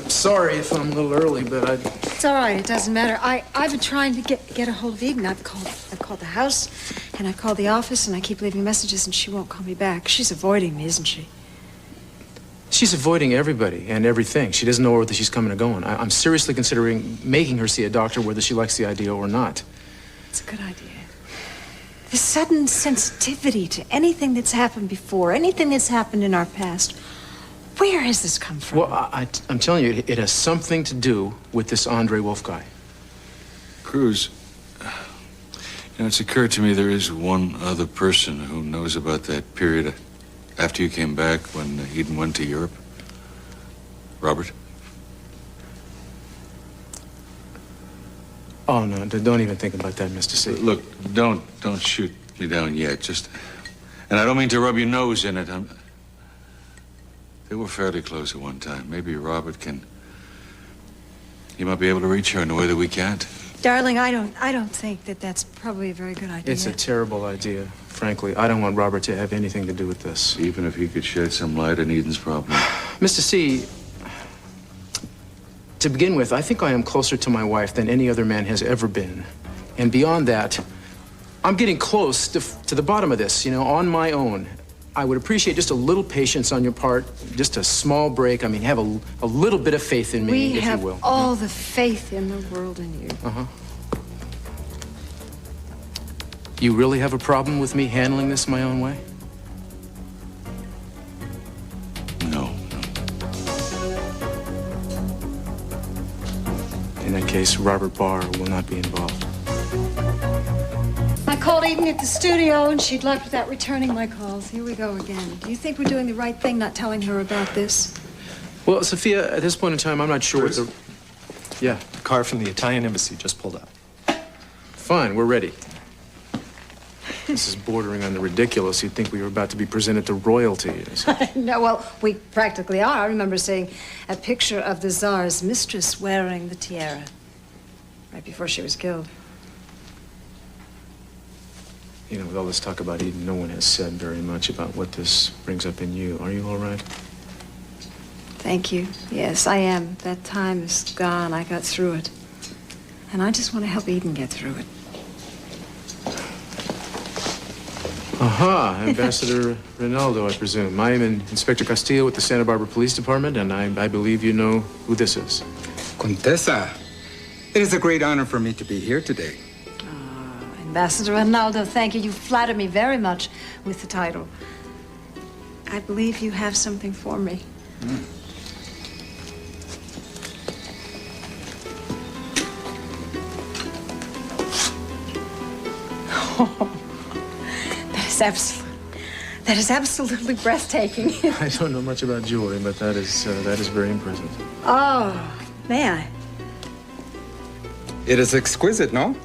Sorry if I'm a little early, but It's all right. It doesn't matter. I've been trying to get a hold of Eden. I've called the house, and I've called the office, and I keep leaving messages, and she won't call me back. She's avoiding me, isn't she? she's avoiding everybody and everything. She doesn't know whether she's coming or going. I'm seriously considering making her see a doctor, whether she likes the idea or not. It's a good idea. The sudden sensitivity to anything that's happened before, anything that's happened in our past. Where has this come from? Well, I'm telling you, it has something to do with this Andre Wolf guy. Cruz, it's occurred to me there is one other person who knows about that period after you came back when Eden went to Europe. Robert? Oh, no, don't even think about that, Mr. C. Look, don't shoot me down yet. And I don't mean to rub your nose in it. They were fairly close at one time. Maybe Robert he might be able to reach her in a way that we can't. Darling, I don't think that's probably a very good idea. It's a terrible idea, frankly. I don't want Robert to have anything to do with this. Even if he could shed some light on Eden's problem. Mr. C, to begin with, I think I am closer to my wife than any other man has ever been. And beyond that, I'm getting close to the bottom of this, on my own. I would appreciate just a little patience on your part, just a small break. I mean, have a little bit of faith in me, if you will. We have all the faith in the world in you. Uh-huh. You really have a problem with me handling this my own way? No. In that case, Robert Barr will not be involved. I called Eden at the studio, and she'd left without returning my calls. Here we go again. Do you think we're doing the right thing not telling her about this? Well, Sophia, at this point in time, I'm not sure Cruz? Yeah. The car from the Italian embassy just pulled up. Fine, we're ready. This is bordering on the ridiculous. You'd think we were about to be presented to royalty. No, well, we practically are. I remember seeing a picture of the Tsar's mistress wearing the tiara right before she was killed. With all this talk about Eden, no one has said very much about what this brings up in you. Are you all right? Thank you. Yes, I am. That time is gone. I got through it. And I just want to help Eden get through it. Aha, Ambassador Rinaldo, I presume. I am Inspector Castillo with the Santa Barbara Police Department, and I believe you know who this is. Contessa, it is a great honor for me to be here today. Ambassador Rinaldo, thank you. You flatter me very much with the title. I believe you have something for me. Oh, that is absolutely breathtaking. I don't know much about jewelry, but that is very impressive. Oh, may I? It is exquisite, no?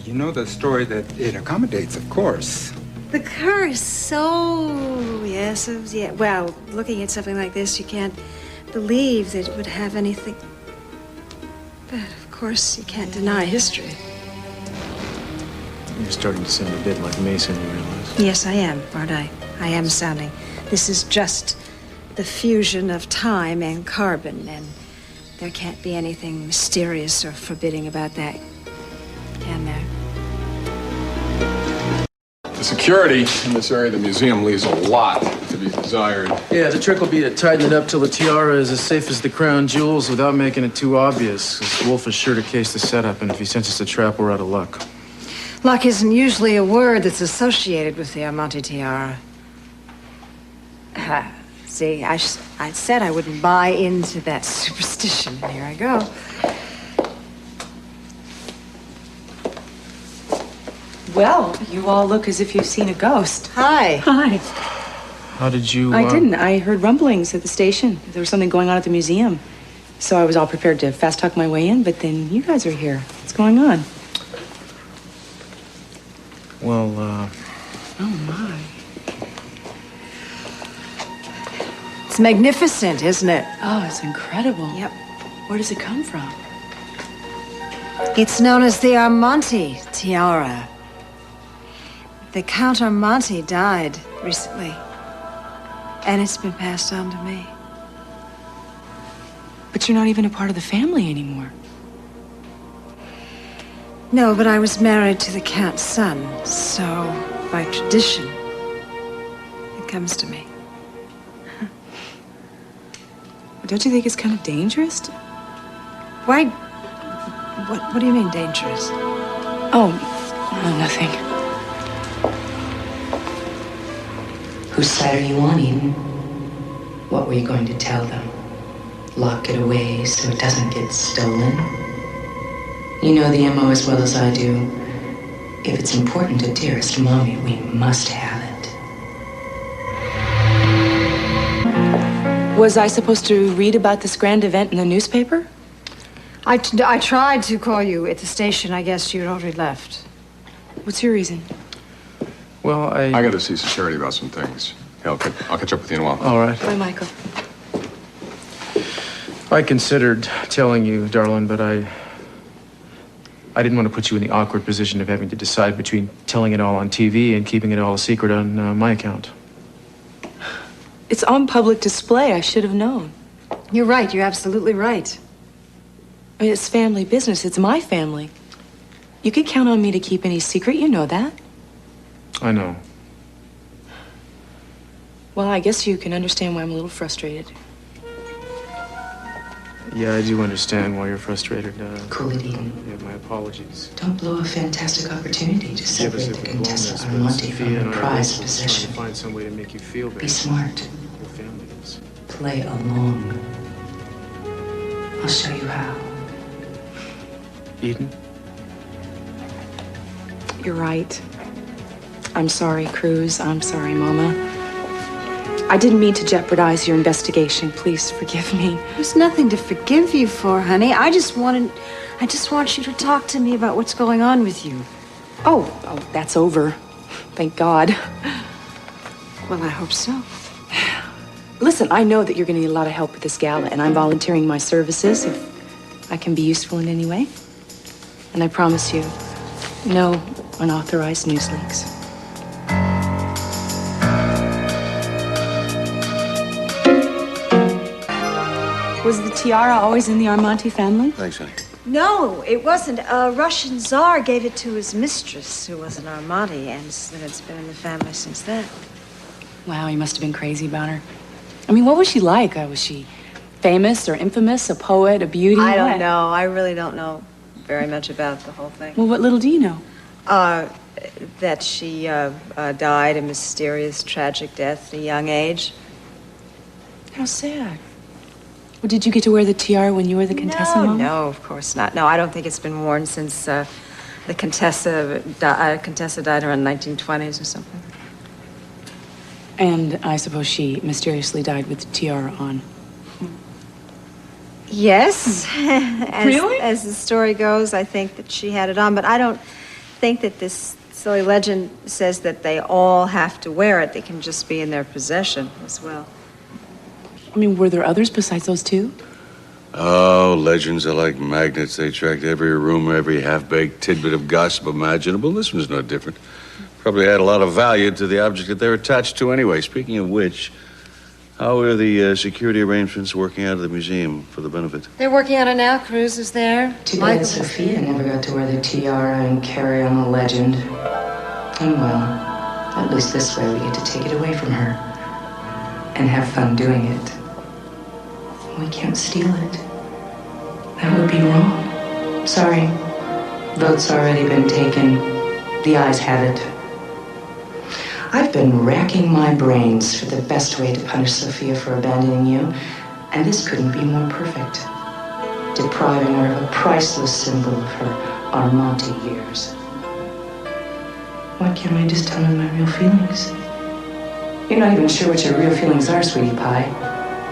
You know the story that it accommodates, of course. The curse. Oh, yes. Yeah. Well, looking at something like this, you can't believe that it would have anything. But, of course, you can't deny history. You're starting to sound a bit like Mason, you realize? Yes, I am, aren't I? I am sounding. This is just the fusion of time and carbon, and there can't be anything mysterious or forbidding about that, can there? The security in this area of the museum leaves a lot to be desired. Yeah, the trick will be to tighten it up till the tiara is as safe as the crown jewels without making it too obvious. 'Cause Wolf is sure to case the setup, and if he senses a trap, we're out of luck. Luck isn't usually a word that's associated with the Amante tiara. See, I said I wouldn't buy into that superstition, and here I go. Well, you all look as if you've seen a ghost. Hi. Hi. How did you, I didn't. I heard rumblings at the station. There was something going on at the museum. So I was all prepared to fast talk my way in, but then you guys are here. What's going on? Well, Oh, my. It's magnificent, isn't it? Oh, it's incredible. Yep. Where does it come from? It's known as the Armante tiara. The Count Armante died recently, and it's been passed on to me. But you're not even a part of the family anymore. No, but I was married to the Count's son, so by tradition, it comes to me. Don't you think it's kind of dangerous? Why? What do you mean, dangerous? Oh, nothing. Whose side are you on, Eden? What were you going to tell them? Lock it away so it doesn't get stolen? You know the MO as well as I do. If it's important to dearest Mommy, we must have it. Was I supposed to read about this grand event in the newspaper? I tried to call you at the station. I guess you'd already left. What's your reason? Well, I got to see security about some things. Hell, I'll catch up with you in a while. All right. Bye, Michael. I considered telling you, darling, but I didn't want to put you in the awkward position of having to decide between telling it all on TV and keeping it all a secret on my account. It's on public display. I should have known. You're right. You're absolutely right. I mean, it's family business. It's my family. You can count on me to keep any secret. You know that. I know. Well, I guess you can understand why I'm a little frustrated. Yeah, I do understand why you're frustrated. Cool it, Eden. Yeah, my apologies. Don't blow a fantastic opportunity to Give us separate a the good Contessa bonus, but Armonti Sophia from and her I are prized both possession. trying to find some way to make you feel better. Be smart. Your family is. Play along. I'll show you how. Eden? You're right. I'm sorry, Cruz. I'm sorry, Mama. I didn't mean to jeopardize your investigation. Please forgive me. There's nothing to forgive you for, honey. I just want you to talk to me about what's going on with you. Oh, that's over. Thank God. Well, I hope so. Listen, I know that you're going to need a lot of help with this gala, and I'm volunteering my services if I can be useful in any way. And I promise you, no unauthorized news leaks. Was the tiara always in the Armonti family? Thanks, honey. No, it wasn't. A Russian Tsar gave it to his mistress, who was an Armani, and it's been in the family since then. Wow, you must have been crazy about her. I mean, what was she like? Was she famous or infamous, a poet, a beauty? I What? don't know. I really don't know very much about the whole thing. Well, what little do you know? That she died a mysterious, tragic death at a young age. How sad. Well, did you get to wear the tiara when you were the Contessa, Mama? No, of course not. No, I don't think it's been worn since the Contessa died around 1920s or something. And I suppose she mysteriously died with the tiara on. Yes. Really? As the story goes, I think that she had it on, but I don't think that this silly legend says that they all have to wear it. They can just be in their possession as well. I mean, were there others besides those two? Oh, legends are like magnets. They attract every rumor, every half-baked tidbit of gossip imaginable. This one's no different. Probably add a lot of value to the object that they're attached to anyway. Speaking of which, how are the security arrangements working out of the museum for the benefit? They're working on it now. Cruz is there. Too bad Sophia never got to wear the tiara and carry on the legend. And well, at least this way we get to take it away from her and have fun doing it. We can't steal it. That would be wrong. Sorry. Vote's already been taken. The ayes have it. I've been racking my brains for the best way to punish Sophia for abandoning you, and this couldn't be more perfect. Depriving her of a priceless symbol of her Armonti years. Why can't I just tell her my real feelings? You're not even sure what your real feelings are, sweetie pie,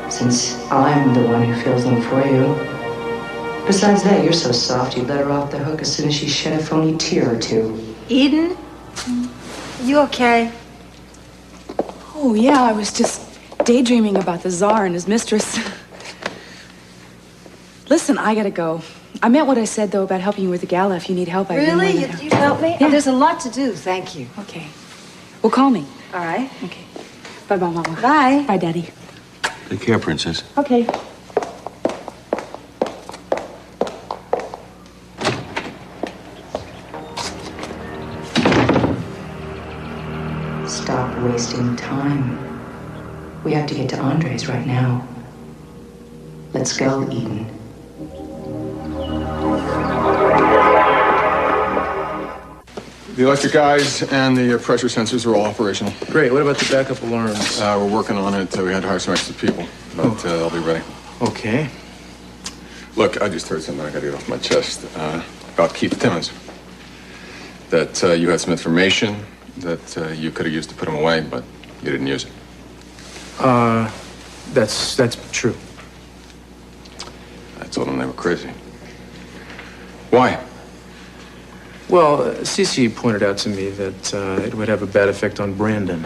since I'm the one who feels them for you. Besides that, you're so soft you'd let her off the hook as soon as she shed a phony tear or two. Eden? You okay? Oh, yeah, I was just daydreaming about the Tsar and his mistress. Listen, I gotta go. I meant what I said, though, about helping you with the gala. If you need help, I'd be more Really? than You'd help me? Yeah. Oh, there's a lot to do. Thank you. Okay. Well, call me. All right. Okay. Bye-bye, Mama. Bye. Bye, Daddy. Take care, Princess. Okay. We have to get to Andre's right now. Let's go, Eden. The electric eyes and the pressure sensors are all operational. Great. What about the backup alarms? We're working on it. We had to hire some extra people, but they'll be ready. Okay. Look, I just heard something I got to get off my chest about Keith Timmons. That you had some information that you could have used to put him away, but you didn't use it. That's true. I told them they were crazy. Why? Well, Cece pointed out to me that it would have a bad effect on Brandon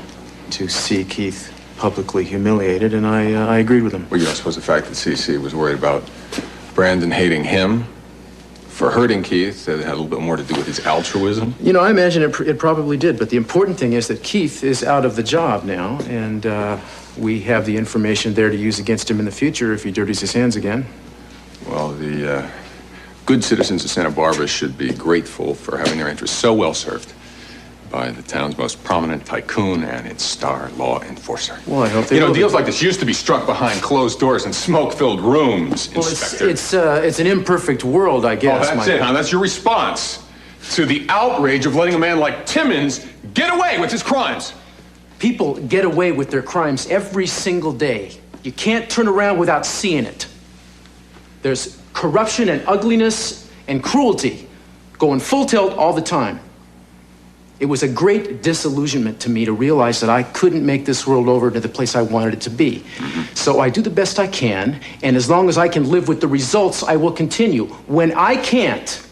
to see Keith publicly humiliated, and I agreed with him. Well, you don't suppose the fact that Cece was worried about Brandon hating him for hurting Keith that had a little bit more to do with his altruism? You know, I imagine it probably did, but the important thing is that Keith is out of the job now, and we have the information there to use against him in the future if he dirties his hands again. Well, the good citizens of Santa Barbara should be grateful for having their interests so well served by the town's most prominent tycoon and its star law enforcer. Well, I hope they You know, will. deals like this used to be struck behind closed doors and smoke-filled rooms, Well, Inspector. it's an imperfect world, I guess. Oh, that's it, huh? That's your response to the outrage of letting a man like Timmons get away with his crimes. People get away with their crimes every single day. You can't turn around without seeing it. There's corruption and ugliness and cruelty going full tilt all the time. It was a great disillusionment to me to realize that I couldn't make this world over to the place I wanted it to be. So I do the best I can, and as long as I can live with the results, I will continue. When I can't,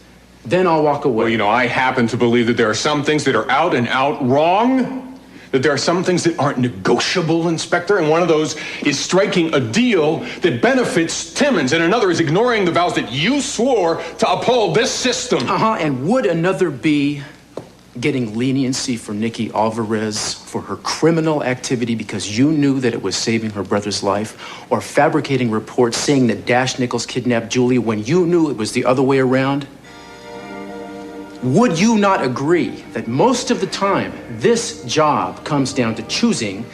then I'll walk away. Well, you know, I happen to believe that there are some things that are out and out wrong. That there are some things that aren't negotiable, Inspector, and one of those is striking a deal that benefits Timmons, and another is ignoring the vows that you swore to uphold this system. And would another be getting leniency for Nikki Alvarez for her criminal activity because you knew that it was saving her brother's life, or fabricating reports saying that Dash Nichols kidnapped Julia when you knew it was the other way around? Would you not agree that most of the time, this job comes down to choosing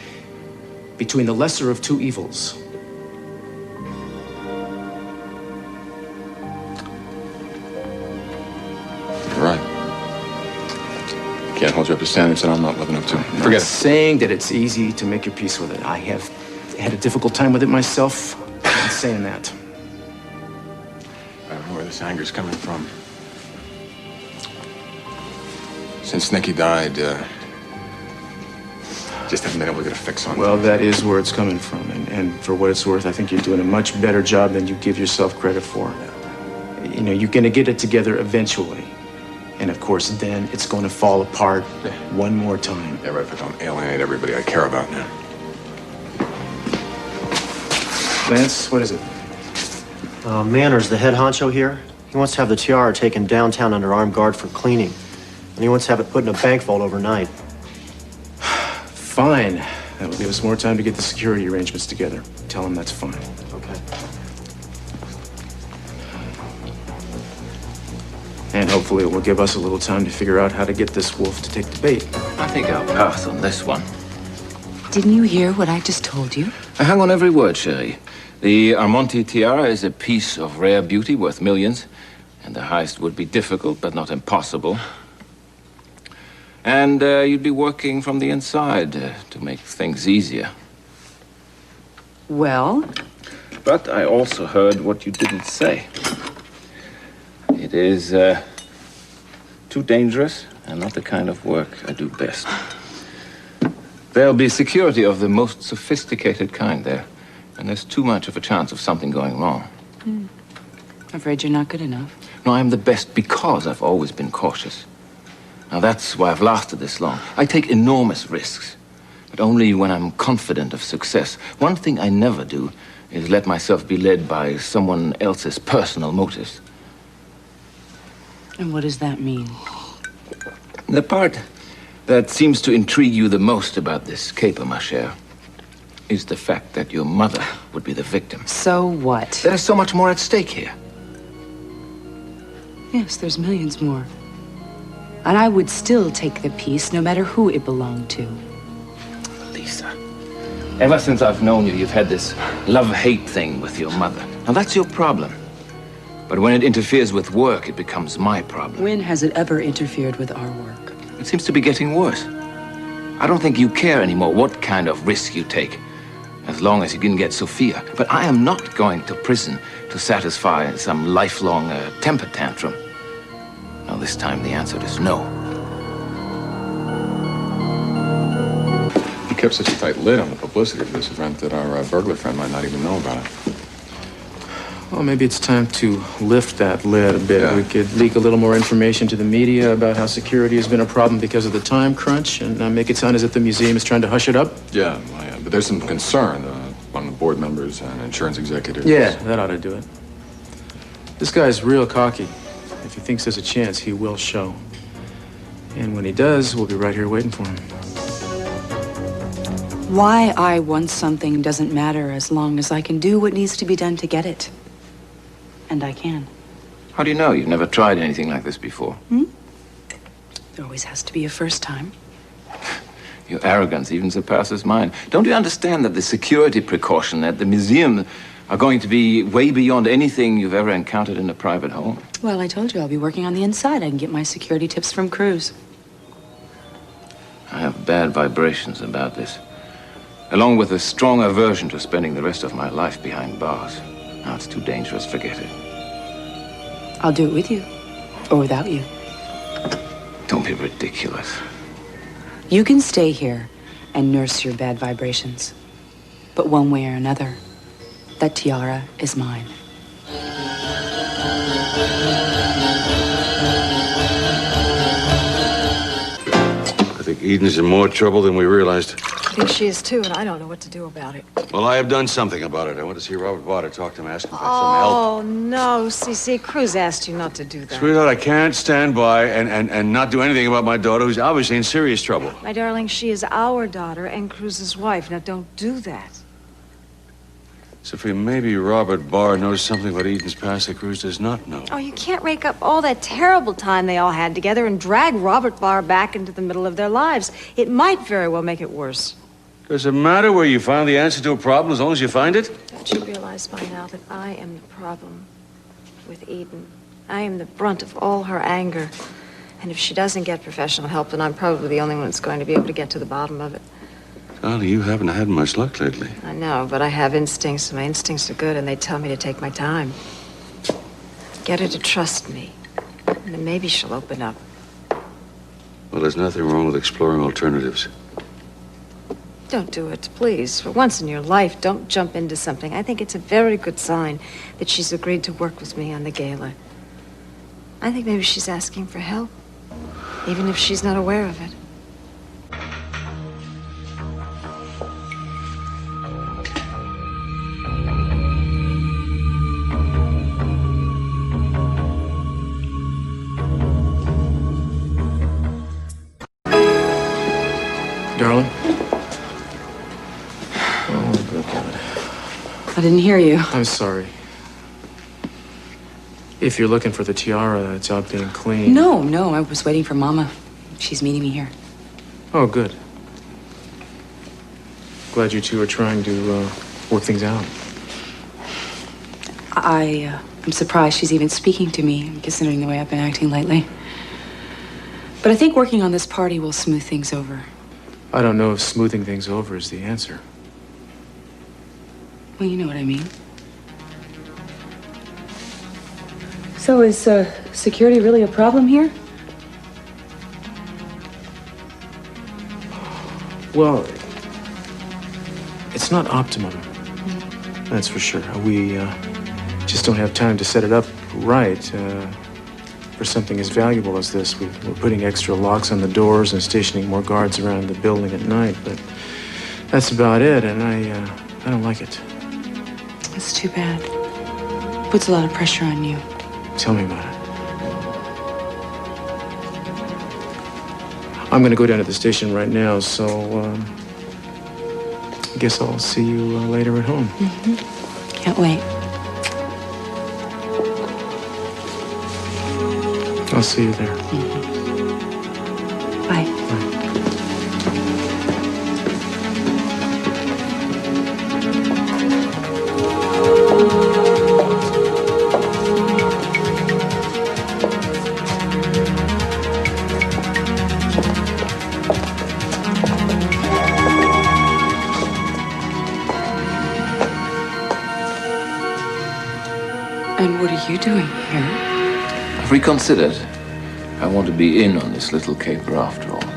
between the lesser of two evils? You're right. Can't hold you up to standards that I'm not living up to. I'm Forget it. saying that it's easy to make your peace with it. I have had a difficult time with it myself. I'm not saying that. I don't know where this anger's coming from. Since Nikki died, just haven't been able to get a fix on it. Well, that is where it's coming from. And for what it's worth, I think you're doing a much better job than you give yourself credit for. You know, you're going to get it together eventually. And of course, then it's going to fall apart one more time. Yeah, right, if I don't alienate everybody I care about now. Lance, what is it? Manners, the head honcho here, he wants to have the Tiara taken downtown under armed guard for cleaning. And he wants to have it put in a bank vault overnight. Fine. That will give us more time to get the security arrangements together. Tell him that's fine. Okay. And hopefully it will give us a little time to figure out how to get this wolf to take the bait. I think I'll pass on this one. Didn't you hear what I just told you? I hang on every word, Sherry. The Armonti Tiara is a piece of rare beauty worth millions, and the heist would be difficult, but not impossible. And you'd be working from the inside to make things easier. Well? But I also heard what you didn't say. It is too dangerous and not the kind of work I do best. There'll be security of the most sophisticated kind there, and there's too much of a chance of something going wrong. Afraid you're not good enough. No, I'm the best because I've always been cautious. Now, that's why I've lasted this long. I take enormous risks, but only when I'm confident of success. One thing I never do is let myself be led by someone else's personal motives. And what does that mean? The part that seems to intrigue you the most about this caper, ma chère, is the fact that your mother would be the victim. So what? There's so much more at stake here. Yes, there's millions more. And I would still take the piece, no matter who it belonged to. Lisa, Ever since I've known you, you've had this love-hate thing with your mother. Now, that's your problem. But when it interferes with work, it becomes my problem. When has it ever interfered with our work? It seems to be getting worse. I don't think you care anymore what kind of risk you take, as long as you can get Sophia. But I am not going to prison to satisfy some lifelong temper tantrum. Now, this time the answer is no. You kept such a tight lid on the publicity of this event that our burglar friend might not even know about it. Well, maybe it's time to lift that lid a bit. Yeah. We could leak a little more information to the media about how security has been a problem because of the time crunch and make it sound as if the museum is trying to hush it up. Yeah, well, yeah, but there's some concern among the board members and insurance executives. Yeah, that ought to do it. This guy's real cocky. If he thinks there's a chance, he will show. And when he does, we'll be right here waiting for him. Why I want something doesn't matter as long as I can do what needs to be done to get it. And I can. How do you know? You've never tried anything like this before. There always has to be a first time. Your arrogance even surpasses mine. Don't you understand that the security precaution at the museum are going to be way beyond anything you've ever encountered in a private home? Well, I told you I'll be working on the inside. I can get my security tips from Cruz. I have bad vibrations about this, along with a strong aversion to spending the rest of my life behind bars. Now, it's too dangerous. Forget it. I'll do it with you. Or without you. Don't be ridiculous. You can stay here and nurse your bad vibrations. But one way or another, that tiara is mine. I think Eden's in more trouble than we realized. I think she is too, and I don't know what to do about it. Well, I have done something about it. I went to see Robert Barr to talk to him, ask him for some help. Oh, no, CC. Cruz asked you not to do that. Sweetheart, I can't stand by and not do anything about my daughter, who's obviously in serious trouble. My darling, she is our daughter and Cruz's wife. Now, don't do that. Sophia, maybe Robert Barr knows something about Eden's past that Cruz does not know. Oh, you can't rake up all that terrible time they all had together and drag Robert Barr back into the middle of their lives. It might very well make it worse. Does it matter where you found the answer to a problem as long as you find it? Don't you realize by now that I am the problem with Eden? I am the brunt of all her anger. And if she doesn't get professional help, then I'm probably the only one that's going to be able to get to the bottom of it. Darling, you haven't had much luck lately. I know, but I have instincts, and my instincts are good, and they tell me to take my time. Get her to trust me, and then maybe she'll open up. Well, there's nothing wrong with exploring alternatives. Don't do it, please. For once in your life, don't jump into something. I think it's a very good sign that she's agreed to work with me on the gala. I think maybe she's asking for help, even if she's not aware of it. Darling? Oh, good God. I didn't hear you. I'm sorry. If you're looking for the tiara, it's out being cleaned. No, I was waiting for Mama. She's meeting me here. Oh, good. Glad you two are trying to work things out. I'm surprised she's even speaking to me, considering the way I've been acting lately. But I think working on this party will smooth things over. I don't know if smoothing things over is the answer. Well, you know what I mean. So is security really a problem here? Well, it's not optimum. That's for sure. We just don't have time to set it up right for something as valuable as this. We're putting extra locks on the doors and stationing more guards around the building at night, but that's about it, and I don't like it. It's too bad. Puts a lot of pressure on you. Tell me about it. I'm gonna go down to the station right now, so I guess I'll see you later at home. Can't wait. I'll see you there. Bye. Bye. And what are you doing here? I've reconsidered. I want to be in on this little caper after all.